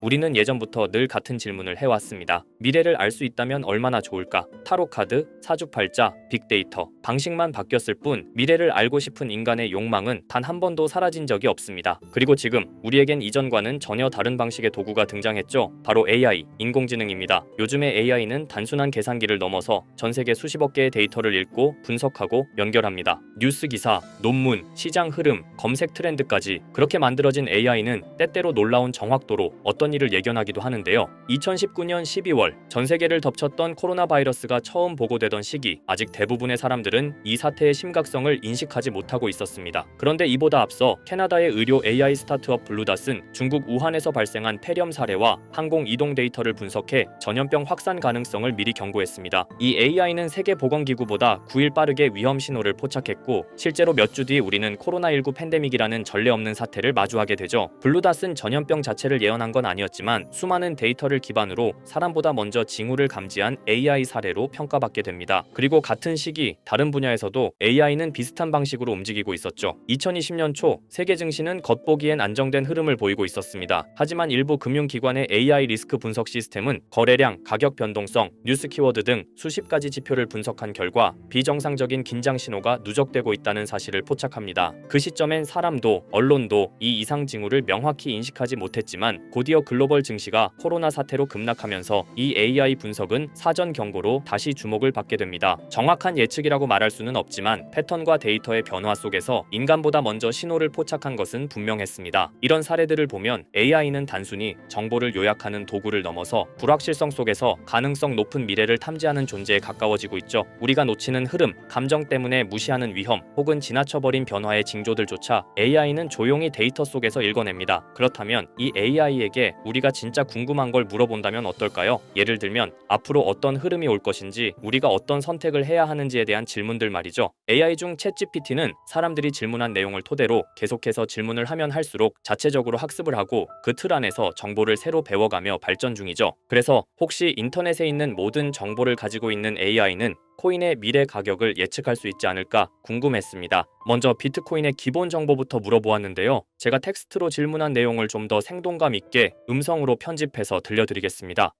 우리는 예전부터 늘 같은 질문을 해왔습니다. 미래를 알 수 있다면 얼마나 좋을까? 타로카드, 사주팔자, 빅데이터, 방식만 바뀌었을 뿐 미래를 알고 싶은 인간의 욕망은 단 한 번도 사라진 적이 없습니다. 그리고 지금 우리에겐 이전과는 전혀 다른 방식의 도구가 등장했죠. 바로 AI, 인공지능입니다. 요즘의 AI는 단순한 계산기를 넘어서 전 세계 수십억 개의 데이터를 읽고 분석하고 연결합니다. 뉴스 기사, 논문, 시장 흐름, 검색 트렌드까지 그렇게 만들어진 AI는 때때로 놀라운 정확도로 어떤 일을 예견하기도 하는데요. 2019년 12월 전 세계를 덮쳤던 코로나 바이러스가 처음 보고되던 시기, 아직 대부분의 사람들은 이 사태의 심각성을 인식하지 못하고 있었습니다. 그런데 이보다 앞서 캐나다의 의료 AI 스타트업 블루닷은 중국 우한에서 발생한 폐렴 사례와 항공 이동 데이터를 분석해 전염병 확산 가능성을 미리 경고했습니다. 이 AI는 세계보건기구보다 9일 빠르게 위험 신호를 포착했고, 실제로 몇 주 뒤 우리는 코로나19 팬데믹이라는 전례 없는 사태를 마주하게 되죠. 블루닷은 전염병 자체를 예언한 건 아니었지만 수많은 데이터를 기반으로 사람보다 먼저 징후를 감지한 AI 사례로 평가받게 됩니다. 그리고 같은 시기 다른 분야에서도 AI는 비슷한 방식으로 움직이고 있었죠. 2020년 초 세계 증시는 겉보기엔 안정된 흐름을 보이고 있었습니다. 하지만 일부 금융기관의 AI 리스크 분석 시스템은 거래량, 가격 변동성, 뉴스 키워드 등 수십 가지 지표를 분석한 결과 비정상적인 긴장 신호가 누적되고 있다는 사실을 포착합니다. 그 시점엔 사람도 언론도 이 이상 징후를 명확히 인식하지 못했지만 곧이어 글로벌 증시가 코로나 사태로 급락하면서 이 AI 분석은 사전 경고로 다시 주목을 받게 됩니다. 정확한 예측이라고 말할 수는 없지만 패턴과 데이터의 변화 속에서 인간보다 먼저 신호를 포착한 것은 분명했습니다. 이런 사례들을 보면 AI는 단순히 정보를 요약하는 도구를 넘어서 불확실성 속에서 가능성 높은 미래를 탐지하는 존재에 가까워지고 있죠. 우리가 놓치는 흐름, 감정 때문에 무시하는 위험, 혹은 지나쳐버린 변화의 징조들조차 AI는 조용히 데이터 속에서 읽어냅니다. 그렇다면 이 AI에게 우리가 진짜 궁금한 걸 물어본다면 어떨까요? 예를 들면 앞으로 어떤 흐름이 올 것인지, 우리가 어떤 선택을 해야 하는지에 대한 질문들 말이죠. AI 중 챗GPT는 사람들이 질문한 내용을 토대로 계속해서 질문을 하면 할수록 자체적으로 학습을 하고 그 틀 안에서 정보를 새로 배워가며 발전 중이죠. 그래서 혹시 인터넷에 있는 모든 정보를 가지고 있는 AI는 코인의 미래 가격을 예측할 수 있지 않을까 궁금했습니다. 먼저 비트코인의 기본 정보부터 물어보았는데요. 제가 텍스트로 질문한 내용을 좀 더 생동감 있게 음성으로 편집해서 들려드리겠습니다.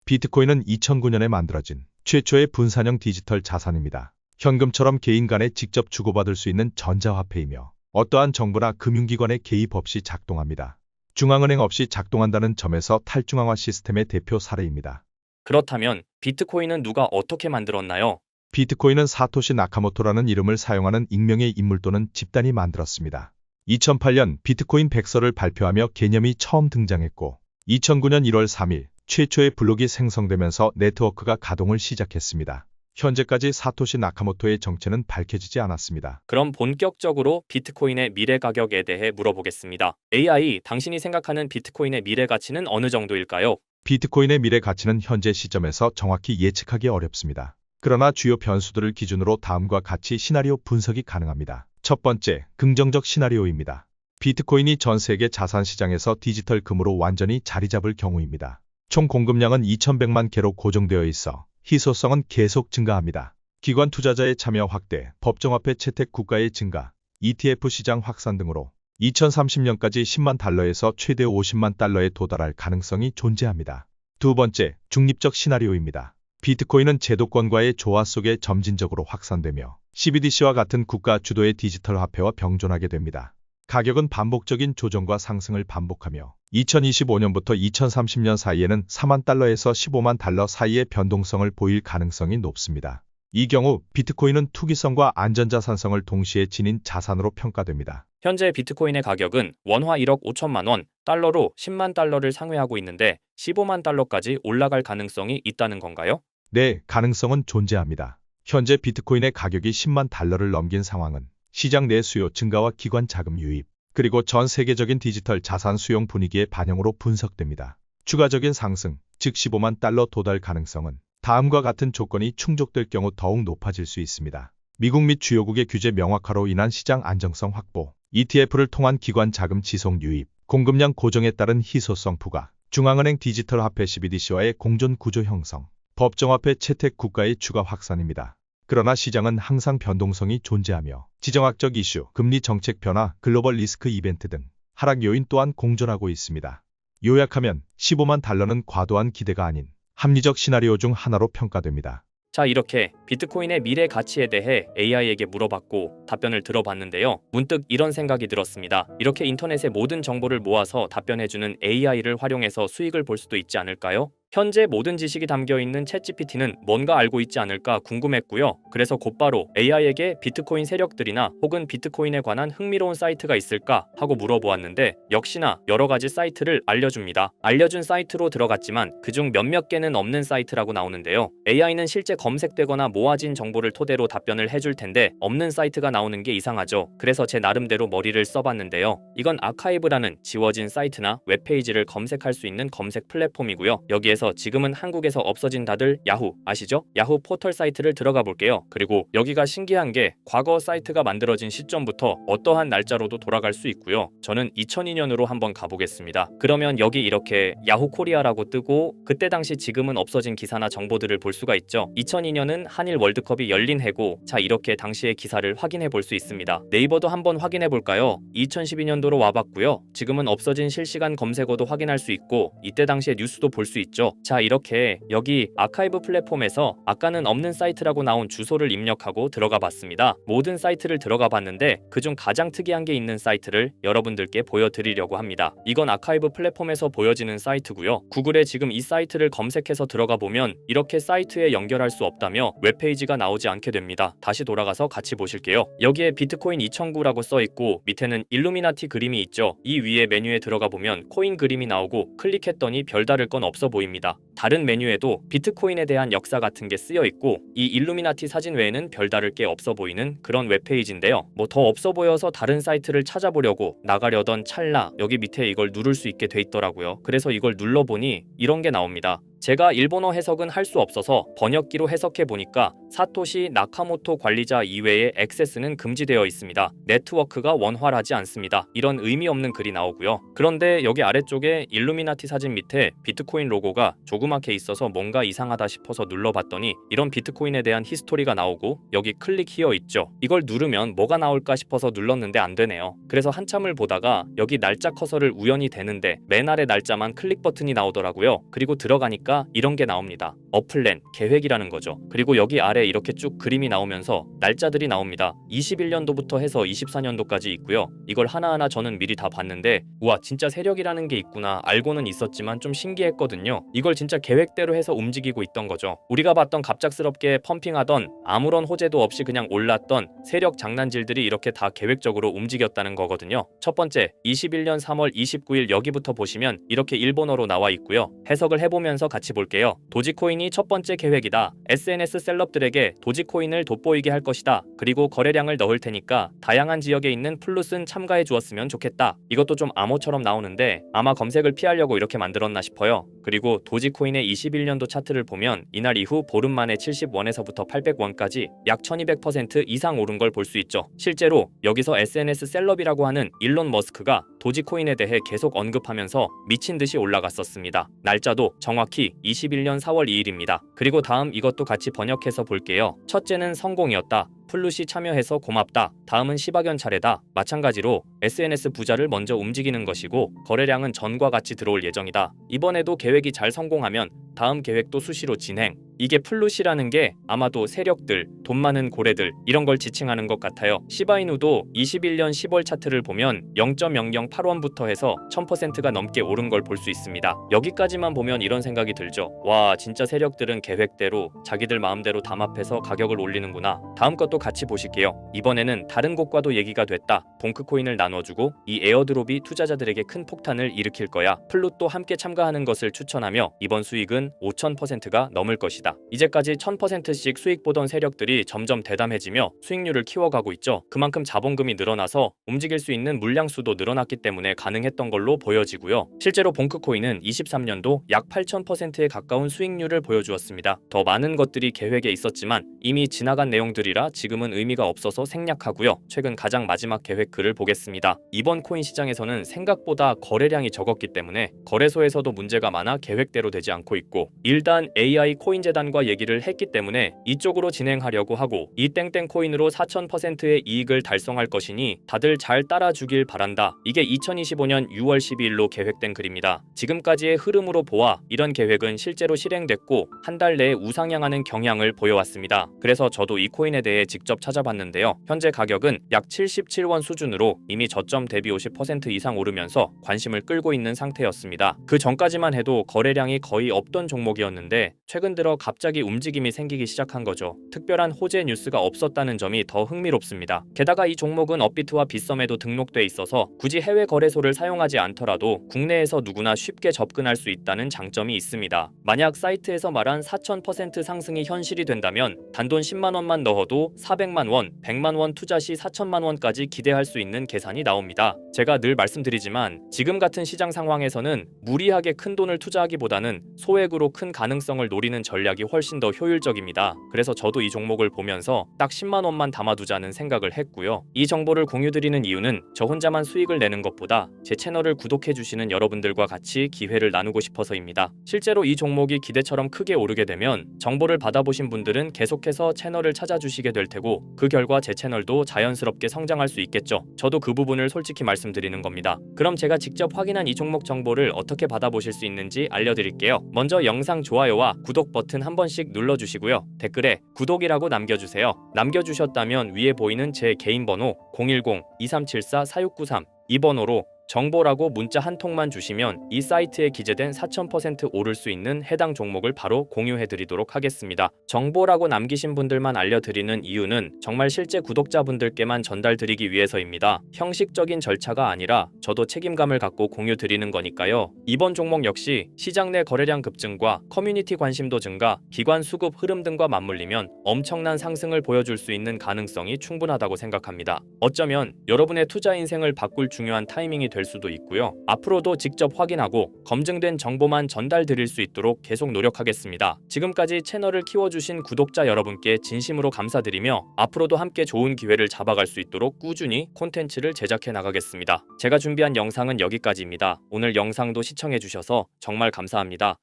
비트코인은 2009년에 만들어진 최초의 분산형 디지털 자산입니다. 현금처럼 개인 간에 직접 주고받을 수 있는 전자화폐이며 어떠한 정부나 금융기관의 개입 없이 작동합니다. 중앙은행 없이 작동한다는 점에서 탈중앙화 시스템의 대표 사례입니다. 그렇다면 비트코인은 누가 어떻게 만들었나요? 비트코인은 사토시 나카모토라는 이름을 사용하는 익명의 인물 또는 집단이 만들었습니다. 2008년 비트코인 백서를 발표하며 개념이 처음 등장했고 2009년 1월 3일 최초의 블록이 생성되면서 네트워크가 가동을 시작했습니다. 현재까지 사토시 나카모토의 정체는 밝혀지지 않았습니다. 그럼 본격적으로 비트코인의 미래 가격에 대해 물어보겠습니다. AI, 당신이 생각하는 비트코인의 미래 가치는 어느 정도일까요? 비트코인의 미래 가치는 현재 시점에서 정확히 예측하기 어렵습니다. 그러나 주요 변수들을 기준으로 다음과 같이 시나리오 분석이 가능합니다. 첫 번째, 긍정적 시나리오입니다. 비트코인이 전 세계 자산 시장에서 디지털 금으로 완전히 자리 잡을 경우입니다. 총 공급량은 2100만 개로 고정되어 있어 희소성은 계속 증가합니다. 기관 투자자의 참여 확대, 법정화폐 채택 국가의 증가, ETF 시장 확산 등으로 2030년까지 10만 달러에서 최대 50만 달러에 도달할 가능성이 존재합니다. 두 번째, 중립적 시나리오입니다. 비트코인은 제도권과의 조화 속에 점진적으로 확산되며 CBDC와 같은 국가 주도의 디지털 화폐와 병존하게 됩니다. 가격은 반복적인 조정과 상승을 반복하며 2025년부터 2030년 사이에는 4만 달러에서 15만 달러 사이의 변동성을 보일 가능성이 높습니다. 이 경우 비트코인은 투기성과 안전자산성을 동시에 지닌 자산으로 평가됩니다. 현재 비트코인의 가격은 원화 1억 5천만 원, 달러로 10만 달러를 상회하고 있는데 15만 달러까지 올라갈 가능성이 있다는 건가요? 네, 가능성은 존재합니다. 현재 비트코인의 가격이 10만 달러를 넘긴 상황은 시장 내 수요 증가와 기관 자금 유입, 그리고 전 세계적인 디지털 자산 수용 분위기의 반영으로 분석됩니다. 추가적인 상승, 즉 15만 달러 도달 가능성은 다음과 같은 조건이 충족될 경우 더욱 높아질 수 있습니다. 미국 및 주요국의 규제 명확화로 인한 시장 안정성 확보, ETF를 통한 기관 자금 지속 유입, 공급량 고정에 따른 희소성 부과, 중앙은행 디지털 화폐 CBDC와의 공존 구조 형성, 법정화폐 채택 국가의 추가 확산입니다. 그러나 시장은 항상 변동성이 존재하며 지정학적 이슈, 금리 정책 변화, 글로벌 리스크 이벤트 등 하락 요인 또한 공존하고 있습니다. 요약하면 15만 달러는 과도한 기대가 아닌 합리적 시나리오 중 하나로 평가됩니다. 자, 이렇게 비트코인의 미래 가치에 대해 AI에게 물어봤고 답변을 들어봤는데요. 문득 이런 생각이 들었습니다. 이렇게 인터넷의 모든 정보를 모아서 답변해주는 AI를 활용해서 수익을 볼 수도 있지 않을까요? 현재 모든 지식이 담겨있는 챗GPT는 뭔가 알고 있지 않을까 궁금했고요. 그래서 곧바로 AI에게 비트코인 세력들이나 혹은 비트코인에 관한 흥미로운 사이트가 있을까 하고 물어보았는데 역시나 여러 가지 사이트를 알려줍니다. 알려준 사이트로 들어갔지만 그중 몇몇 개는 없는 사이트라고 나오는데요. AI는 실제 검색되거나 모아진 정보를 토대로 답변을 해줄 텐데 없는 사이트가 나오는 게 이상하죠. 그래서 제 나름대로 머리를 써봤는데요. 이건 아카이브라는 지워진 사이트나 웹페이지를 검색할 수 있는 검색 플랫폼이고요. 여기에서 지금은 한국에서 없어진 다들 야후 아시죠? 야후 포털 사이트를 들어가 볼게요. 그리고 여기가 신기한 게 과거 사이트가 만들어진 시점부터 어떠한 날짜로도 돌아갈 수 있고요. 저는 2002년으로 한번 가보겠습니다. 그러면 여기 이렇게 야후 코리아라고 뜨고 그때 당시 지금은 없어진 기사나 정보들을 볼 수가 있죠. 2002년은 한일 월드컵이 열린 해고 자 이렇게 당시의 기사를 확인해 볼 수 있습니다. 네이버도 한번 확인해 볼까요? 2012년도로 와봤고요. 지금은 없어진 실시간 검색어도 확인할 수 있고 이때 당시의 뉴스도 볼 수 있죠. 자 이렇게 여기 아카이브 플랫폼에서 아까는 없는 사이트라고 나온 주소를 입력하고 들어가 봤습니다. 모든 사이트를 들어가 봤는데 그중 가장 특이한 게 있는 사이트를 여러분들께 보여드리려고 합니다. 이건 아카이브 플랫폼에서 보여지는 사이트고요. 구글에 지금 이 사이트를 검색해서 들어가 보면 이렇게 사이트에 연결할 수 없다며 웹페이지가 나오지 않게 됩니다. 다시 돌아가서 같이 보실게요. 여기에 비트코인 2009라고 써있고 밑에는 일루미나티 그림이 있죠. 이 위에 메뉴에 들어가 보면 코인 그림이 나오고 클릭했더니 별다를 건 없어 보입니다. 다른 메뉴에도 비트코인에 대한 역사 같은 게 쓰여 있고 이 일루미나티 사진 외에는 별다를 게 없어 보이는 그런 웹페이지인데요. 뭐 더 없어 보여서 다른 사이트를 찾아보려고 나가려던 찰나 여기 밑에 이걸 누를 수 있게 돼 있더라고요. 그래서 이걸 눌러보니 이런 게 나옵니다. 제가 일본어 해석은 할 수 없어서 번역기로 해석해 보니까 사토시 나카모토 관리자 이외의 액세스는 금지되어 있습니다. 네트워크가 원활하지 않습니다. 이런 의미 없는 글이 나오고요. 그런데 여기 아래쪽에 일루미나티 사진 밑에 비트코인 로고가 조그맣게 있어서 뭔가 이상하다 싶어서 눌러봤더니 이런 비트코인에 대한 히스토리가 나오고 여기 클릭 히어 있죠. 이걸 누르면 뭐가 나올까 싶어서 눌렀는데 안 되네요. 그래서 한참을 보다가 여기 날짜 커서를 우연히 대는데 맨 아래 날짜만 클릭 버튼이 나오더라고요. 그리고 들어가니까 이런 게 나옵니다. 어플랜, 계획이라는 거죠. 그리고 여기 아래 이렇게 쭉 그림이 나오면서 날짜들이 나옵니다. 21년도부터 해서 24년도까지 있고요. 이걸 하나하나 저는 미리 다 봤는데 우와 진짜 세력이라는 게 있구나 알고는 있었지만 좀 신기했거든요. 이걸 진짜 계획대로 해서 움직이고 있던 거죠. 우리가 봤던 갑작스럽게 펌핑하던 아무런 호재도 없이 그냥 올랐던 세력 장난질들이 이렇게 다 계획적으로 움직였다는 거거든요. 첫 번째, 21년 3월 29일 여기부터 보시면 이렇게 일본어로 나와 있고요. 해석을 해보면서 같이 볼게요. 도지코인이 첫 번째 계획이다. SNS 셀럽들에게 도지코인을 돋보이게 할 것이다. 그리고 거래량을 넣을 테니까 다양한 지역에 있는 플룻은 참가해 주었으면 좋겠다. 이것도 좀 암호처럼 나오는데 아마 검색을 피하려고 이렇게 만들었나 싶어요. 그리고 도지코인의 21년도 차트를 보면 이날 이후 보름 만에 70원에서부터 800원까지 약 1200% 이상 오른 걸 볼 수 있죠. 실제로 여기서 SNS 셀럽이라고 하는 일론 머스크가 도지코인에 대해 계속 언급하면서 미친 듯이 올라갔었습니다. 날짜도 정확히 21년 4월 2일입니다. 그리고 다음 이것도 같이 번역해서 볼게요. 첫째는 성공이었다. 플룻이 참여해서 고맙다. 다음은 시바견 차례다. 마찬가지로 SNS 부자를 먼저 움직이는 것이고 거래량은 전과 같이 들어올 예정이다. 이번에도 계획이 잘 성공하면 다음 계획도 수시로 진행. 이게 플룻이라는 게 아마도 세력들, 돈 많은 고래들 이런 걸 지칭하는 것 같아요. 시바이누도 21년 10월 차트를 보면 0.008원부터 해서 1000%가 넘게 오른 걸 볼 수 있습니다. 여기까지만 보면 이런 생각이 들죠. 와 진짜 세력들은 계획대로 자기들 마음대로 담합해서 가격을 올리는구나. 다음 것도 같이 보실게요. 이번에는 다른 곳과도 얘기가 됐다. 봉크코인을 나눠주고 이 에어드롭이 투자자들에게 큰 폭탄을 일으킬 거야. 플룻도 함께 참가하는 것을 추천하며 이번 수익은 5000%가 넘을 것이다. 이제까지 1000%씩 수익 보던 세력들이 점점 대담해지며 수익률을 키워가고 있죠. 그만큼 자본금이 늘어나서 움직일 수 있는 물량 수도 늘어났기 때문에 가능했던 걸로 보여지고요. 실제로 봉크코인은 23년도 약 8000%에 가까운 수익률을 보여주었습니다. 더 많은 것들이 계획에 있었지만 이미 지나간 내용들이라 지금은 의미가 없어서 생략하고요. 최근 가장 마지막 계획 글을 보겠습니다. 이번 코인 시장에서는 생각보다 거래량이 적었기 때문에 거래소에서도 문제가 많아 계획대로 되지 않고 있고 1단 AI 코인재단 재단과 얘기를 했기 때문에 이쪽으로 진행하려고 하고 이 땡땡 코인으로 4000%의 이익을 달성할 것이니 다들 잘 따라주길 바란다. 이게 2025년 6월 12일로 계획된 글입니다. 지금까지의 흐름으로 보아 이런 계획은 실제로 실행됐고 한 달 내에 우상향하는 경향을 보여왔습니다. 그래서 저도 이 코인에 대해 직접 찾아봤는데요. 현재 가격은 약 77원 수준으로 이미 저점 대비 50% 이상 오르면서 관심을 끌고 있는 상태였습니다. 그 전까지만 해도 거래량이 거의 없던 종목이었는데 최근 들어 갑자기 움직임이 생기기 시작한 거죠. 특별한 호재 뉴스가 없었다는 점이 더 흥미롭습니다. 게다가 이 종목은 업비트와 빗썸에도 등록돼 있어서 굳이 해외 거래소를 사용하지 않더라도 국내에서 누구나 쉽게 접근할 수 있다는 장점이 있습니다. 만약 사이트에서 말한 4000% 상승이 현실이 된다면 단돈 10만 원만 넣어도 400만 원, 100만 원 투자 시 4천만 원까지 기대할 수 있는 계산이 나옵니다. 제가 늘 말씀드리지만 지금 같은 시장 상황에서는 무리하게 큰 돈을 투자하기보다는 소액으로 큰 가능성을 노리는 전략이 훨씬 더 효율적입니다. 그래서 저도 이 종목을 보면서 딱 10만 원만 담아두자는 생각을 했고요. 이 정보를 공유드리는 이유는 저 혼자만 수익을 내는 것보다 제 채널을 구독해주시는 여러분들과 같이 기회를 나누고 싶어서입니다. 실제로 이 종목이 기대처럼 크게 오르게 되면 정보를 받아보신 분들은 계속해서 채널을 찾아주시게 될 테고 그 결과 제 채널도 자연스럽게 성장할 수 있겠죠. 저도 그 부분을 솔직히 말씀드리는 겁니다. 그럼 제가 직접 확인한 이 종목 정보를 어떻게 받아보실 수 있는지 알려드릴게요. 먼저 영상 좋아요와 구독 버튼 한 번씩 눌러주시고요. 댓글에 구독이라고 남겨주세요. 남겨주셨다면 위에 보이는 제 개인 번호 010-2374-4693 이 번호로 정보라고 문자 한 통만 주시면 이 사이트에 기재된 4000% 오를 수 있는 해당 종목을 바로 공유해드리도록 하겠습니다. 정보라고 남기신 분들만 알려드리는 이유는 정말 실제 구독자분들께만 전달드리기 위해서입니다. 형식적인 절차가 아니라 저도 책임감을 갖고 공유드리는 거니까요. 이번 종목 역시 시장 내 거래량 급증과 커뮤니티 관심도 증가, 기관 수급 흐름 등과 맞물리면 엄청난 상승을 보여줄 수 있는 가능성이 충분하다고 생각합니다. 어쩌면 여러분의 투자 인생을 바꿀 중요한 타이밍이 될 수도 있고요. 앞으로도 직접 확인하고 검증된 정보만 전달드릴 수 있도록 계속 노력하겠습니다. 지금까지 채널을 키워주신 구독자 여러분께 진심으로 감사드리며 앞으로도 함께 좋은 기회를 잡아갈 수 있도록 꾸준히 콘텐츠를 제작해 나가겠습니다. 제가 준비한 영상은 여기까지입니다. 오늘 영상도 시청해주셔서 정말 감사합니다.